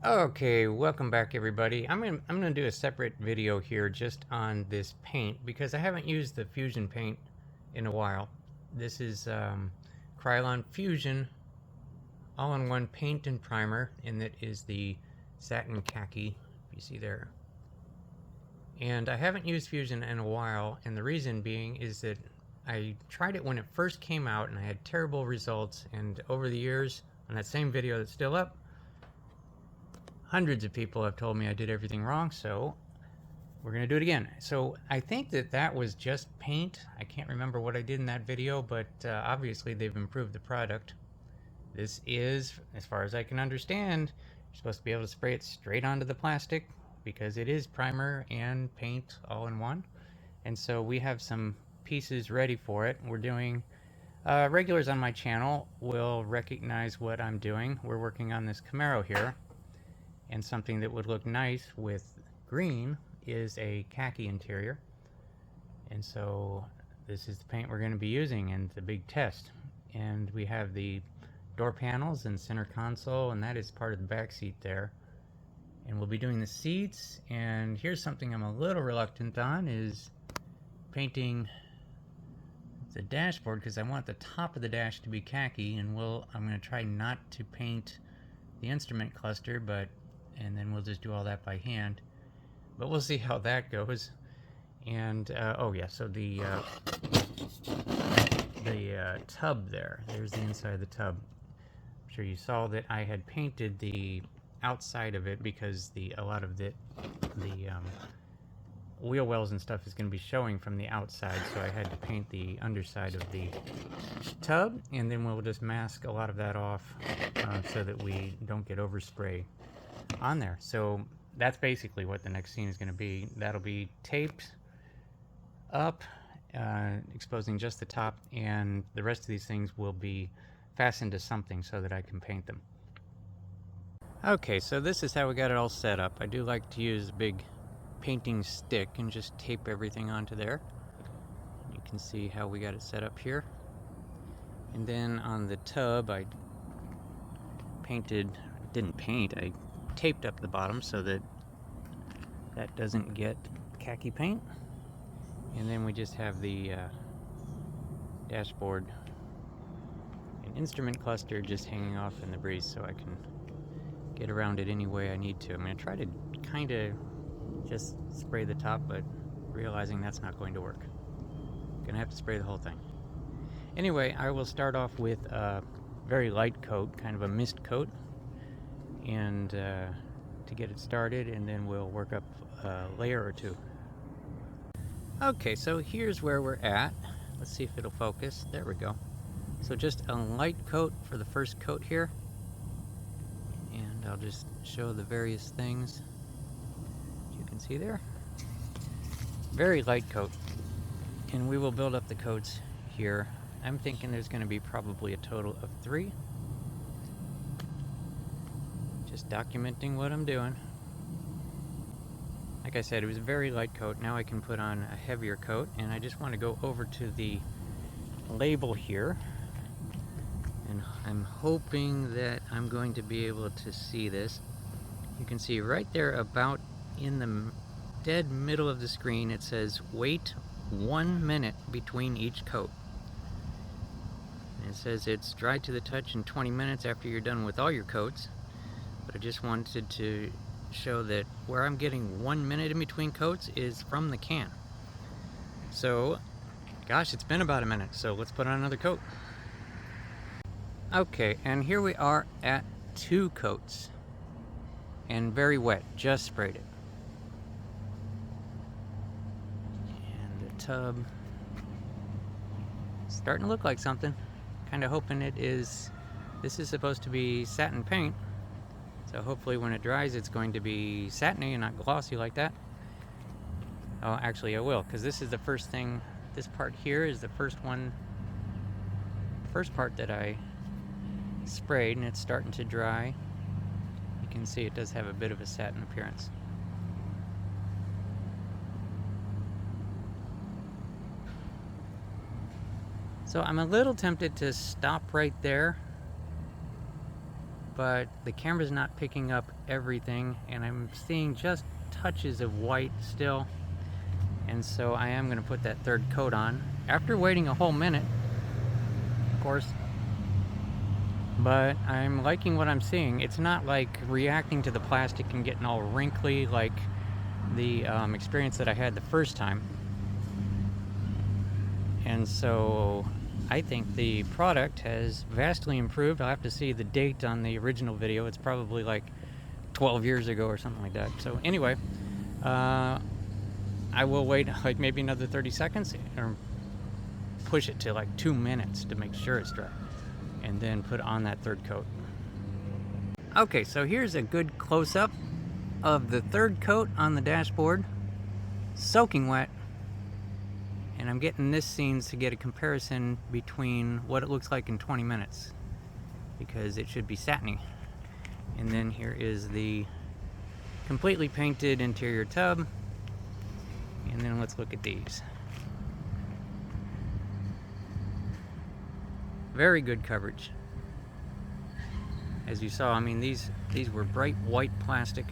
Okay, welcome back everybody. I'm gonna do a separate video here just on this paint because I haven't used the Fusion paint in a while. This is Krylon Fusion all-in-one paint and primer, and that is the Satin Khaki, if you see there. And I haven't used Fusion in a while, and the reason being is that I tried it when it first came out and I had terrible results, and over the years, on that same video that's still up, hundreds of people have told me I did everything wrong, so we're going to do it again. So I think that was just paint. I can't remember what I did in that video, but obviously they've improved the product. This is, as far as I can understand, you're supposed to be able to spray it straight onto the plastic because it is primer and paint all in one. And so we have some pieces ready for it. We're doing, regulars on my channel will recognize what I'm doing. We're working on this Camaro here. And something that would look nice with green is a khaki interior. And so this is the paint we're going to be using in the big test. And we have the door panels and center console, and that is part of the back seat there. And we'll be doing the seats, and here's something I'm a little reluctant on, is painting the dashboard because I want the top of the dash to be khaki, and I'm going to try not to paint the instrument cluster, and then we'll just do all that by hand, but we'll see how that goes. And oh yeah, so the tub there's the inside of the tub. I'm sure you saw that I had painted the outside of it because a lot of the wheel wells and stuff is going to be showing from the outside, so I had to paint the underside of the tub, and then we'll just mask a lot of that off so that we don't get overspray on there. So that's basically what the next scene is going to be. That'll be taped up, exposing just the top, and the rest of these things will be fastened to something so that I can paint them. Okay, so this is how we got it all set up. I do like to use a big painting stick and just tape everything onto there. You can see how we got it set up here. And then on the tub, I taped up the bottom so that doesn't get khaki paint. And then we just have the dashboard and instrument cluster just hanging off in the breeze so I can get around it any way I need to. I'm going to try to kind of just spray the top, but realizing that's not going to work. I'm going to have to spray the whole thing. Anyway, I will start off with a very light coat, kind of a mist coat, and to get it started, and then we'll work up a layer or two. Okay, so here's where we're at. Let's see if it'll focus. There we go. So just a light coat for the first coat here, and I'll just show the various things you can see there. Very light coat, and we will build up the coats here. I'm thinking there's going to be probably a total of 3. Just documenting what I'm doing. Like I said, it was a very light coat. Now I can put on a heavier coat, and I just want to go over to the label here, and I'm hoping that I'm going to be able to see this. You can see right there, about in the dead middle of the screen, it says wait 1 minute between each coat. And it says it's dry to the touch in 20 minutes after you're done with all your coats. But I just wanted to show that where I'm getting 1 minute in between coats is from the can. So, gosh, it's been about a minute, so let's put on another coat. Okay, and here we are at 2 coats. And very wet, just sprayed it. And the tub is starting to look like something. Kind of hoping this is supposed to be satin paint. So hopefully when it dries, it's going to be satiny and not glossy like that. Oh, actually I will, because this is the first thing. This part here is the first part that I sprayed, and it's starting to dry. You can see it does have a bit of a satin appearance. So I'm a little tempted to stop right there, but the camera's not picking up everything, and I'm seeing just touches of white still. And so I am going to put that third coat on after waiting a whole minute, of course. But I'm liking what I'm seeing. It's not like reacting to the plastic and getting all wrinkly like the experience that I had the first time. And so I think the product has vastly improved. I'll have to see the date on the original video. It's probably like 12 years ago or something like that. So anyway, I will wait like maybe another 30 seconds or push it to like 2 minutes to make sure it's dry, and then put on that third coat. Okay, so here's a good close-up of the third coat on the dashboard, soaking wet. And I'm getting this scenes to get a comparison between what it looks like in 20 minutes, because it should be satiny. And then here is the completely painted interior tub. And then let's look at these. Very good coverage. As you saw, I mean, these were bright white plastic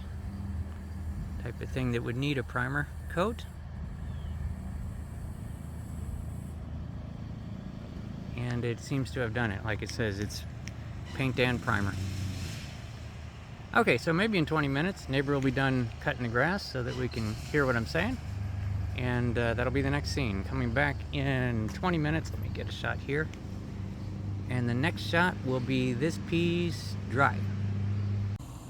type of thing that would need a primer coat. And it seems to have done it. Like it says, it's paint and primer. Okay, so maybe in 20 minutes, neighbor will be done cutting the grass so that we can hear what I'm saying. And that'll be the next scene. Coming back in 20 minutes, let me get a shot here. And the next shot will be this piece dry.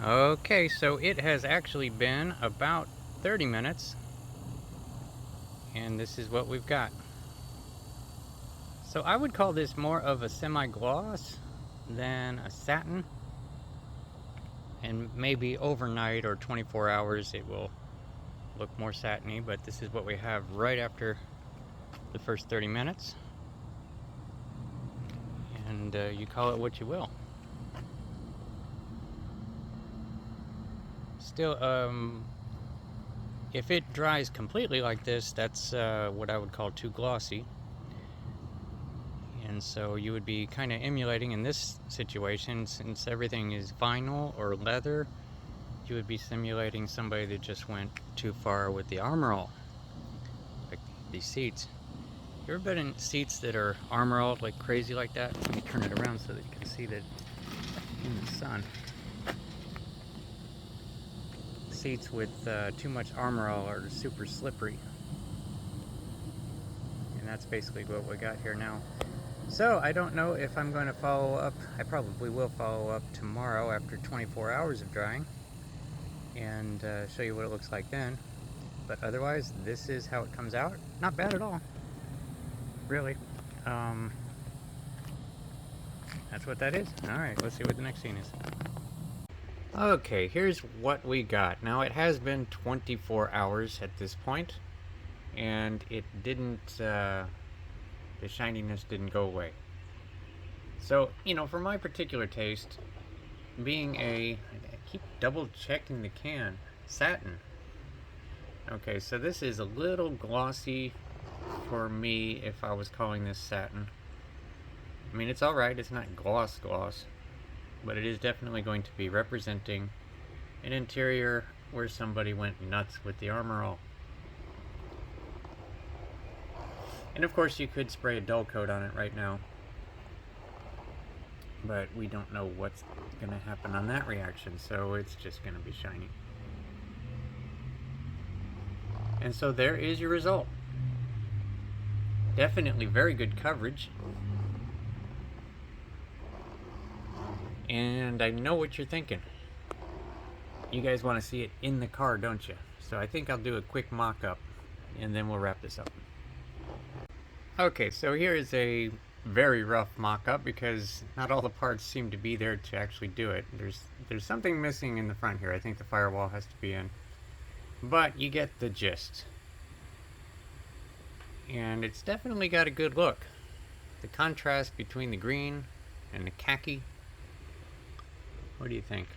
Okay, so it has actually been about 30 minutes. And this is what we've got. So I would call this more of a semi-gloss than a satin. And maybe overnight or 24 hours it will look more satiny, but this is what we have right after the first 30 minutes. And you call it what you will. Still, if it dries completely like this, that's what I would call too glossy. And so you would be kind of emulating in this situation, since everything is vinyl or leather, you would be simulating somebody that just went too far with the Armor All. Like these seats. You ever been in seats that are Armor All like crazy like that? Let me turn it around so that you can see that in the sun. Seats with too much Armor All are super slippery. And that's basically what we got here now. So I don't know if I'm going to follow up. I probably will follow up tomorrow after 24 hours of drying and show you what it looks like then. But otherwise, this is how it comes out. Not bad at all, really. That's what that is. Alright, let's see what the next scene is. Okay, here's what we got. Now it has been 24 hours at this point, and it didn't the shininess didn't go away. So, you know, for my particular taste, being I keep double checking the can, satin. Okay, so this is a little glossy for me if I was calling this satin. I mean, it's alright, it's not gloss, but it is definitely going to be representing an interior where somebody went nuts with the Armor All. And of course you could spray a dull coat on it right now, but we don't know what's going to happen on that reaction, so it's just going to be shiny. And so there is your result. Definitely very good coverage. And I know what you're thinking. You guys want to see it in the car, don't you? So I think I'll do a quick mock-up and then we'll wrap this up. Okay, so here is a very rough mock-up because not all the parts seem to be there to actually do it. There's something missing in the front here. I think the firewall has to be in. But you get the gist. And it's definitely got a good look. The contrast between the green and the khaki. What do you think?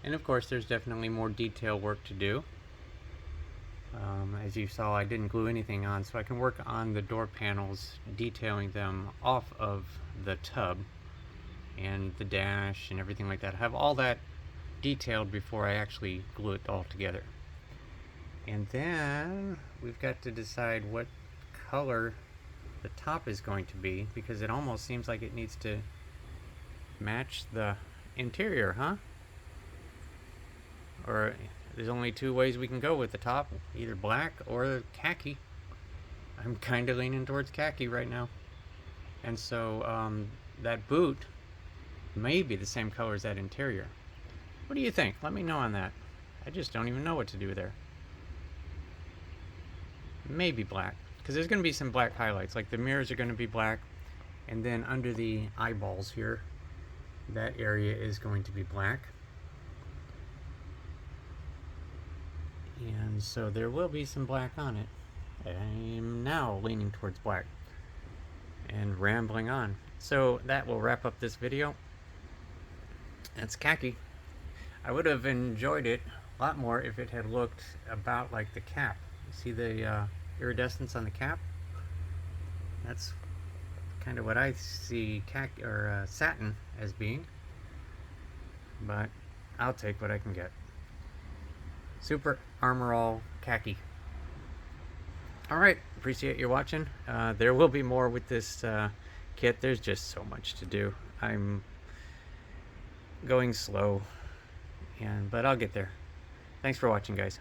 And of course there's definitely more detail work to do. As you saw, I didn't glue anything on, so I can work on the door panels, detailing them off of the tub. and the dash and everything like that. I have all that detailed before I actually glue it all together. And then we've got to decide what color the top is going to be, because it almost seems like it needs to match the interior, huh? Or there's only two ways we can go with the top, either black or khaki. I'm kind of leaning towards khaki right now. And so that boot may be the same color as that interior. What do you think? Let me know on that. I just don't even know what to do there. Maybe black, because there's going to be some black highlights, like the mirrors are going to be black, and then under the eyeballs here, that area is going to be black. And so there will be some black on it. I'm now leaning towards black and rambling on. So that will wrap up this video. That's khaki. I would have enjoyed it a lot more if it had looked about like the cap. See the iridescence on the cap? That's kind of what I see khaki or satin as being. But I'll take what I can get. Super Armor All khaki. Alright, appreciate you watching. There will be more with this kit. There's just so much to do. I'm going slow, but I'll get there. Thanks for watching, guys.